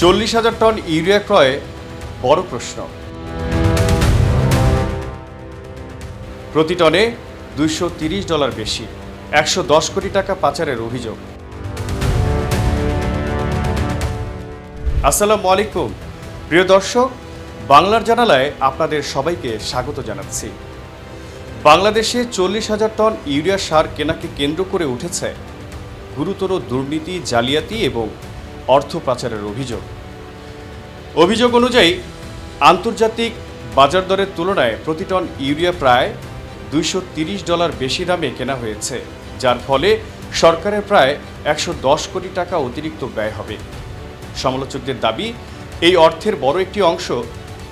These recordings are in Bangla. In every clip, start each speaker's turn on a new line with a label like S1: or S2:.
S1: 40,000 টন ইউরিয়া ক্রয়ে বড় প্রশ্ন। প্রতি টনে $230 বেশি, 110 কোটি টাকা পাচারের অভিযোগ। আসসালামু আলাইকুম প্রিয় দর্শক, বাংলার জানালায় আপনাদের সবাইকে স্বাগত জানাচ্ছি। বাংলাদেশে 40,000 টন ইউরিয়া সার কেনাকে কেন্দ্র করে উঠেছে গুরুতর দুর্নীতি, জালিয়াতি এবং অর্থ পাচারের অভিযোগ। অভিযোগ অনুযায়ী আন্তর্জাতিক বাজার দরের তুলনায় প্রতি টন ইউরিয়া প্রায় $230 বেশি দামে কেনা হয়েছে, যার ফলে সরকারের প্রায় 110 কোটি টাকা অতিরিক্ত ব্যয় হবে। সমালোচকদের দাবি, এই অর্থের বড় একটি অংশ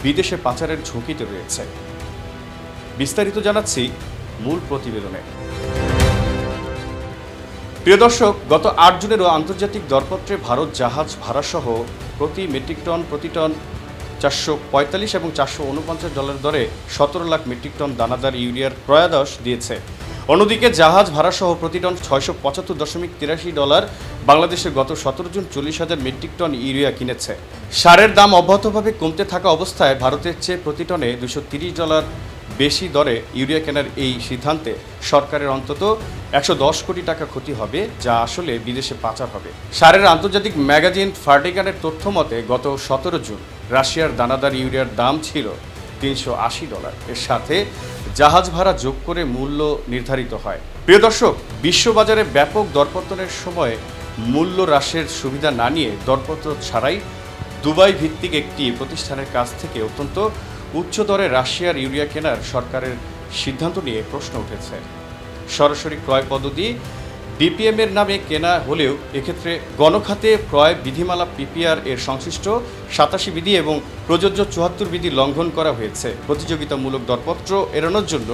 S1: বিদেশে পাচারের ঝুঁকিতে রয়েছে। বিস্তারিত জানাচ্ছি মূল প্রতিবেদনে। প্রিয় দর্শক, গত 8 জুনেরও আন্তর্জাতিক দরপত্রে ভারত জাহাজ ভাড়াসহ প্রতি মেট্রিক টন $445 এবং $449 দরে 17 লাখ মেট্রিক টন দানাদার ইউরিয়ার ক্রয়াদেশ দিয়েছে। অন্যদিকে জাহাজ ভাড়াসহ প্রতি টন $675.83 বাংলাদেশে গত 17 জুন 40,000 মেট্রিক টন ইউরিয়া কিনেছে। সারের দাম অব্যাহতভাবে কমতে থাকা অবস্থায় ভারতের চেয়ে প্রতি টনে $230 বেশি দরে ইউরিয়া কেনার এই সিদ্ধান্তে সরকারের অন্তত 110 কোটি টাকা ক্ষতি হবে, যা আসলে বিদেশে পাচার হবে। সারের আন্তর্জাতিক ম্যাগাজিন ফার্টিকানের তথ্য মতে গত 17 জুন রাশিয়ার দানাদার ইউরিয়ার দাম ছিল $380। এর সাথে জাহাজ ভাড়া যোগ করে মূল্য নির্ধারিত হয়। প্রিয় দর্শক, বিশ্ববাজারে ব্যাপক দরপতনের সময় মূল্য হ্রাসের সুবিধা না নিয়ে দরপত্র ছাড়াই দুবাই ভিত্তিক একটি প্রতিষ্ঠানের কাছ থেকে অত্যন্ত উচ্চ দরে রাশিয়ার ইউরিয়া কেনার সরকারের সিদ্ধান্ত নিয়ে প্রশ্ন উঠেছে। সরাসরি ক্রয় পদ্ধতি ডিপিএম এর নামে কেনা হলেও এক্ষেত্রে গণখাতে ক্রয় বিধিমালা পিপিআর এর সংশ্লিষ্ট 87 বিধি এবং প্রযোজ্য 74 বিধি লঙ্ঘন করা হয়েছে। প্রতিযোগিতামূলক দরপত্র এড়ানোর জন্য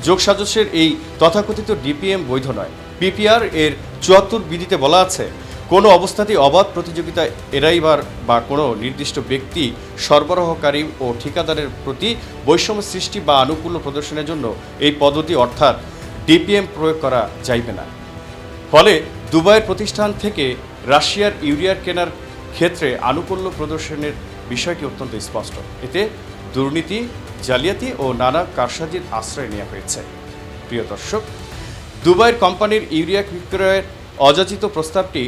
S1: যোগসাজশের এই তথাকথিত ডিপিএম বৈধ নয়। পিপিআর এর 74 বিধিতে বলা আছে, কোনো অবস্থাতেই অবাধ প্রতিযোগিতা এড়াইবার বা কোনো নির্দিষ্ট ব্যক্তি, সরবরাহকারী ও ঠিকাদারের প্রতি বৈষম্য সৃষ্টি বা আনুকূল্য প্রদর্শনের জন্য এই পদ্ধতি অর্থাৎ ডিপিএম প্রয়োগ করা যাইবে না। ফলে দুবাইয়ের প্রতিষ্ঠান থেকে রাশিয়ার ইউরিয়া কেনার ক্ষেত্রে আনুকূল্য প্রদর্শনের বিষয়টি অত্যন্ত স্পষ্ট। এতে দুর্নীতি, জালিয়াতি ও নানা কারসাজির আশ্রয় নেওয়া হয়েছে। প্রিয় দর্শক, দুবাইয়ের কোম্পানির ইউরিয়া বিক্রয়ের অযাচিত প্রস্তাবটি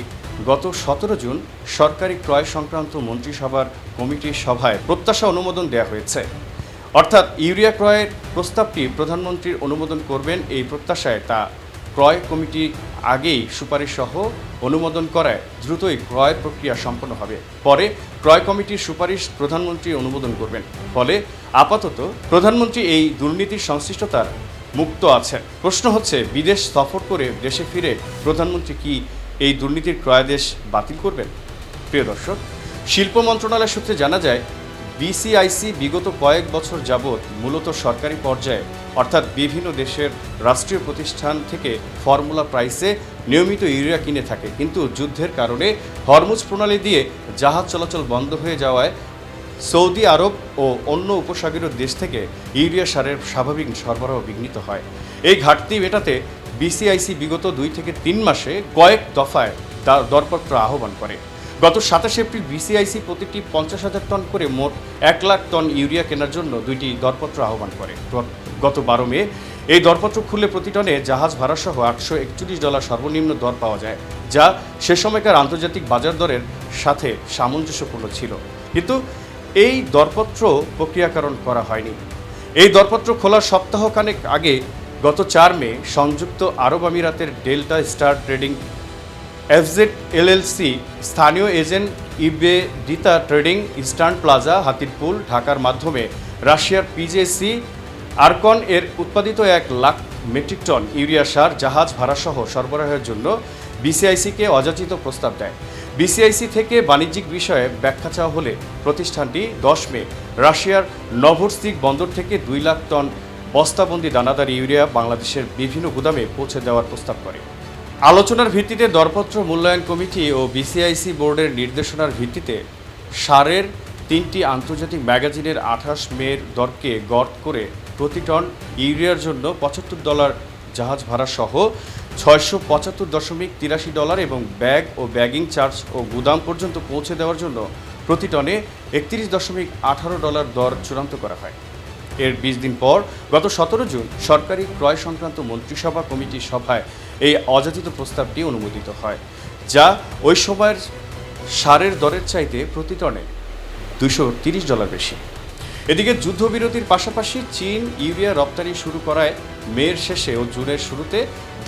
S1: গত 17 জুন সরকারি ক্রয় সংক্রান্ত মন্ত্রিসভার কমিটির সভায় প্রত্যাশা অনুমোদন দেওয়া হয়েছে। অর্থাৎ ইউরিয়া ক্রয়ের প্রস্তাবটি প্রধানমন্ত্রীর অনুমোদন করবেন এই প্রত্যাশায় তা ক্রয় কমিটি আগেই সুপারিশ সহ অনুমোদন করায় দ্রুতই ক্রয় প্রক্রিয়া সম্পন্ন হবে। পরে ক্রয় কমিটির সুপারিশ প্রধানমন্ত্রী অনুমোদন করবেন। ফলে আপাতত প্রধানমন্ত্রী এই দুর্নীতির সংশ্লিষ্টতার মুক্ত আছেন। প্রশ্ন হচ্ছে, বিদেশ সফর করে দেশে ফিরে প্রধানমন্ত্রী কি এই দুর্নীতির ক্রয়াদেশ বাতিল করবেন? প্রিয় দর্শক, শিল্প মন্ত্রণালয় সূত্রে জানা যায়, বিসিআইসি বিগত কয়েক বছর যাবৎ মূলত সরকারি পর্যায়ে অর্থাৎ বিভিন্ন দেশের রাষ্ট্রীয় প্রতিষ্ঠান থেকে ফর্মুলা প্রাইসে নিয়মিত ইউরিয়া কিনে থাকে। কিন্তু যুদ্ধের কারণে হরমুজ প্রণালী দিয়ে জাহাজ চলাচল বন্ধ হয়ে যাওয়ায় সৌদি আরব ও অন্য উপসাগরীয় দেশ থেকে ইউরিয়া সারের স্বাভাবিক সরবরাহ বিঘ্নিত হয়। এই ঘাটতি মেটাতে বিসিআইসি বিগত 2 থেকে 3 মাসে কয়েক দফায় দরপত্র আহ্বান করে। গত 27 এপ্রিল বিসিআইসি প্রতিটি 50,000 টন করে মোট 1 লাখ টন ইউরিয়া কেনার জন্য 2টি দরপত্র আহ্বান করে। গত 12 মে এই দরপত্র খুললে প্রতি টনে জাহাজ ভাড়াসহ $841 সর্বনিম্ন দর পাওয়া যায়, যা সে সময়কার আন্তর্জাতিক বাজার দরের সাথে সামঞ্জস্যপূর্ণ ছিল। কিন্তু এই দরপত্র প্রক্রিয়াকরণ করা হয়নি। এই দরপত্র খোলার সপ্তাহখানেক আগে গত 4 মে সংযুক্ত আরব আমিরাতের Delta Star Trading FZ LLC স্থানীয় এজেন্ট ইবেডিতা ট্রেডিং, ইস্টার্ন প্লাজা, হাতিরপুল, ঢাকার মাধ্যমে রাশিয়ার পিজেসি আরকন এর উৎপাদিত 1 লাখ মেট্রিক টন ইউরিয়া সার জাহাজ ভাড়াসহ সরবরাহের জন্য বিসিআইসিকে অযাচিত প্রস্তাব দেয়। বিসিআইসি থেকে বাণিজ্যিক বিষয়ে ব্যাখ্যা চাওয়া হলে প্রতিষ্ঠানটি 10 মে রাশিয়ার নভরস্কিক বন্দর থেকে 2 লাখ টন বস্তাবন্দি দানাদার ইউরিয়া বাংলাদেশের বিভিন্ন গুদামে পৌঁছে দেওয়ার প্রস্তাব করে। আলোচনার ভিত্তিতে দরপত্র মূল্যায়ন কমিটি ও বিসিআইসি বোর্ডের নির্দেশনার ভিত্তিতে সারের 3টি আন্তর্জাতিক ম্যাগাজিনের 28 মের দরকে গড় করে প্রতি টন ইউরিয়ার জন্য $75 জাহাজ ভাড়া সহ $675.83 এবং ব্যাগ ও ব্যাগিং চার্জ ও গুদাম পর্যন্ত পৌঁছে দেওয়ার জন্য প্রতি টনে $31.18 দর চূড়ান্ত করা হয়। এর 20 দিন পর গত 17 জুন সরকারি ক্রয় সংক্রান্ত মন্ত্রিসভা কমিটির সভায় এই অযাচিত প্রস্তাবটি অনুমোদিত হয়, যা ওই সময়ের সারের দরের চাইতে প্রতি টনে $230 বেশি। এদিকে যুদ্ধবিরতির পাশাপাশি চীন ইউরিয়া রপ্তানি শুরু করায় মের শেষে ও জুনের শুরুতে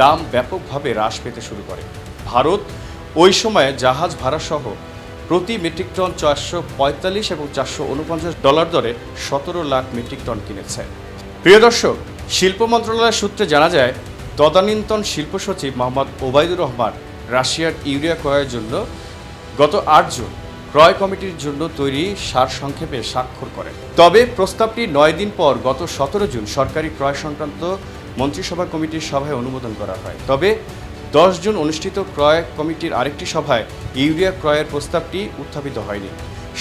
S1: দাম ব্যাপকভাবে হ্রাস পেতে শুরু করে। ভারত ওই সময়ে জাহাজ ভাড়াসহ প্রতি মেট্রিক টন $445 এবং $449 দরে 17 লাখ মেট্রিক টন কিনেছে। প্রিয় দর্শক, শিল্প মন্ত্রণালয়ের সূত্রে জানা যায়, তদানীন্তন শিল্প সচিব মোহাম্মদ ওবায়দুর রহমান রাশিয়ার ইউরিয়া ক্রয়ের জন্য গত 8 জুন ক্রয় কমিটির জন্য তৈরি সারসংক্ষেপে স্বাক্ষর করেন। তবে প্রস্তাবটি 9 দিন পর গত 17 জুন সরকারি ক্রয় সংক্রান্ত মন্ত্রিসভা কমিটির সভায় অনুমোদন করা হয়। তবে 10 জুন অনুষ্ঠিত ক্রয় কমিটির আরেকটি সভায় ইউরিয়া ক্রয়ের প্রস্তাবটি উত্থাপিত হয়নি।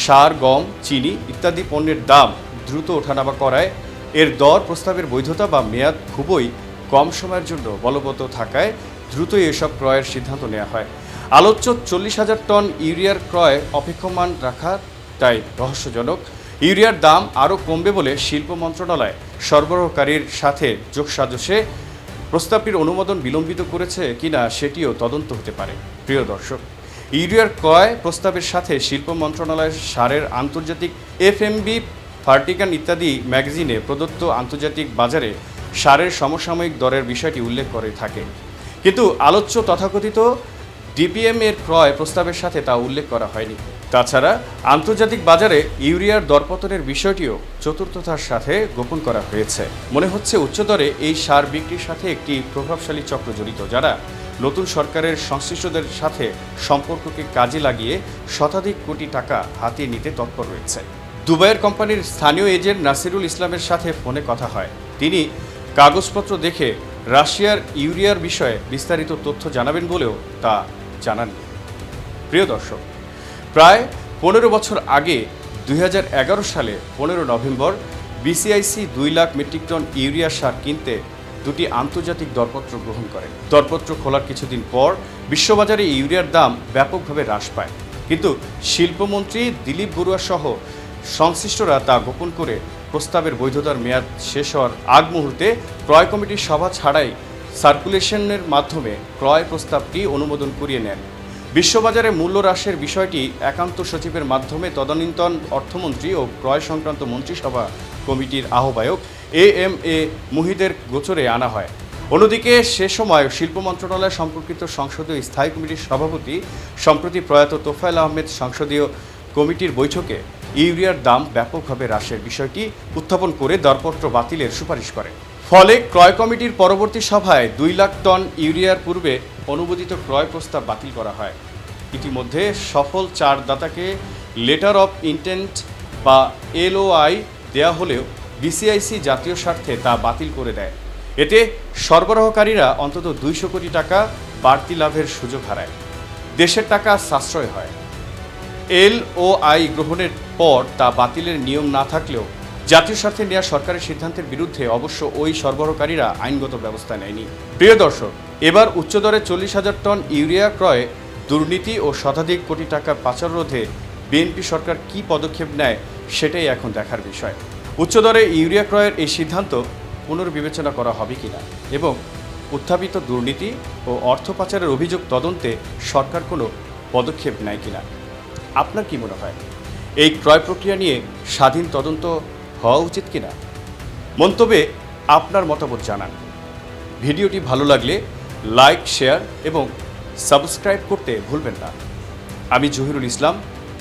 S1: সার, গম, চিনি ইত্যাদি পণ্যের দাম দ্রুত ওঠানামা করায় এর দর প্রস্তাবের বৈধতা বা মেয়াদ খুবই কম সময়ের জন্য বলবৎ থাকায় দ্রুতই এসব ক্রয়ের সিদ্ধান্ত নেওয়া হয়। আলোচ্য 40,000 টন ইউরিয়ার ক্রয় অপেক্ষমান রাখা তাই রহস্যজনক। ইউরিয়ার দাম আরও কমবে বলে শিল্প মন্ত্রণালয় সরবরাহকারীর সাথে যোগসাজশে প্রস্তাবটির অনুমোদন বিলম্বিত করেছে কিনা সেটিও তদন্ত হতে পারে। প্রিয় দর্শক, ইউরিয়ার ক্রয় প্রস্তাবের সাথে শিল্প মন্ত্রণালয়ের সারের আন্তর্জাতিক এফএমবি, ভার্টিকান ইত্যাদি ম্যাগাজিনে প্রদত্ত আন্তর্জাতিক বাজারে সারের সমসাময়িক দরের বিষয়টি উল্লেখ করে থাকে, কিন্তু আলোচ্য তথাকথিত ডিপিএম এর ক্রয় প্রস্তাবের সাথে তা উল্লেখ করা হয়নি। তাছাড়া আন্তর্জাতিক বাজারে ইউরিয়ার দরপতনের বিষয়টিও চতুর্থতার সাথে গোপন করা হয়েছে। মনে হচ্ছে উচ্চদরে এই সার বিক্রির সাথে একটি প্রভাবশালী চক্র জড়িত, যারা নতুন সরকারের সংশ্লিষ্টদের সাথে সম্পর্ককে কাজে লাগিয়ে শতাধিক কোটি টাকা হাতিয়ে নিতে তৎপর রয়েছে। দুবাইয়ের কোম্পানির স্থানীয় এজেন্ট নাসিরুল ইসলামের সাথে ফোনে কথা হয়। তিনি কাগজপত্র দেখে রাশিয়ার ইউরিয়ার বিষয়ে বিস্তারিত তথ্য জানাবেন বলেও তা জানাননি। প্রিয় দর্শক, প্রায় 15 বছর আগে 2011 সালে 15 নভেম্বর BCIC 2 lakh metric ton urea সার কিনতে দুটি আন্তর্জাতিক দরপত্র গ্রহণ করে। দরপত্র খোলার কিছুদিন পর বিশ্ববাজারে ইউরিয়ার দাম ব্যাপকভাবে হ্রাস পায়, কিন্তু শিল্পমন্ত্রী দিলীপ বড়ুয়া সহ সংশ্লিষ্টরা তা গোপন করে প্রস্তাবের বৈধতার মেয়াদ শেষ হওয়ার আগ মুহূর্তে ক্রয় কমিটির সভা ছাড়াই সার্কুলেশনের মাধ্যমে ক্রয় প্রস্তাবটি অনুমোদন করিয়ে নেন। বিশ্ববাজারে মূল্য হ্রাসের বিষয়টি একান্ত সচিবের মাধ্যমে তদানীন্তন অর্থমন্ত্রী ও ক্রয় সংক্রান্ত মন্ত্রিসভা কমিটির আহ্বায়ক এ মুহিদের গোচরে আনা হয়। অন্যদিকে সে সময় শিল্প মন্ত্রণালয় সম্পর্কিত সংসদীয় স্থায়ী কমিটির সভাপতি সম্প্রতি প্রয়াত তোফায়েল আহমেদ সংসদীয় কমিটির বৈঠকে ইউরিয়ার দাম ব্যাপকভাবে হ্রাসের বিষয়টি উত্থাপন করে দরপত্র বাতিলের সুপারিশ করে। ফলে ক্রয় কমিটির পরবর্তী সভায় 2 লাখ টন ইউরিয়ার পূর্বে অনুমোদিত ক্রয় প্রস্তাব বাতিল করা হয়। ইতিমধ্যে সফল 4 দাতাকে লেটার অফ ইন্টেন্ট বা LOI দেয়া হলেও বিসিআইসি জাতীয় স্বার্থে তা বাতিল করে দেয়। এতে সরবরাহকারীরা অন্তত 200 কোটি টাকা বাড়তি লাভের সুযোগ হারায়। দেশের টাকা সাশ্রয় হয়। LOI গ্রহণের পর তা বাতিলের নিয়ম না থাকলেও জাতীয় স্বার্থে নেওয়া সরকারের সিদ্ধান্তের বিরুদ্ধে অবশ্য ওই সরবরাহকারীরা আইনগত ব্যবস্থা নেয়নি। প্রিয় দর্শক, এবার উচ্চদরে 40,000 টন ইউরিয়া ক্রয়ে দুর্নীতি ও শতাধিক কোটি টাকা পাচার রোধে বিএনপি সরকার কী পদক্ষেপ নেয় সেটাই এখন দেখার বিষয়। উচ্চদরে ইউরিয়া ক্রয়ের এই সিদ্ধান্ত পুনর্বিবেচনা করা হবে কিনা এবং উত্থাপিত দুর্নীতি ও অর্থ পাচারের অভিযোগ তদন্তে সরকার কোনো পদক্ষেপ নেয় কিনা, আপনার কি মনে হয়? এই ক্রয় প্রক্রিয়া নিয়ে স্বাধীন তদন্ত হওয়া উচিত কিনা? মন্তব্যে আপনার মতামত জানান। ভিডিওটি ভালো লাগলে লাইক, শেয়ার এবং সাবস্ক্রাইব করতে ভুলবেন না। আমি জহিরুল ইসলাম,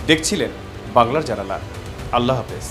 S1: দেখছিলেন বাংলার জানালা। আল্লাহ হাফেজ।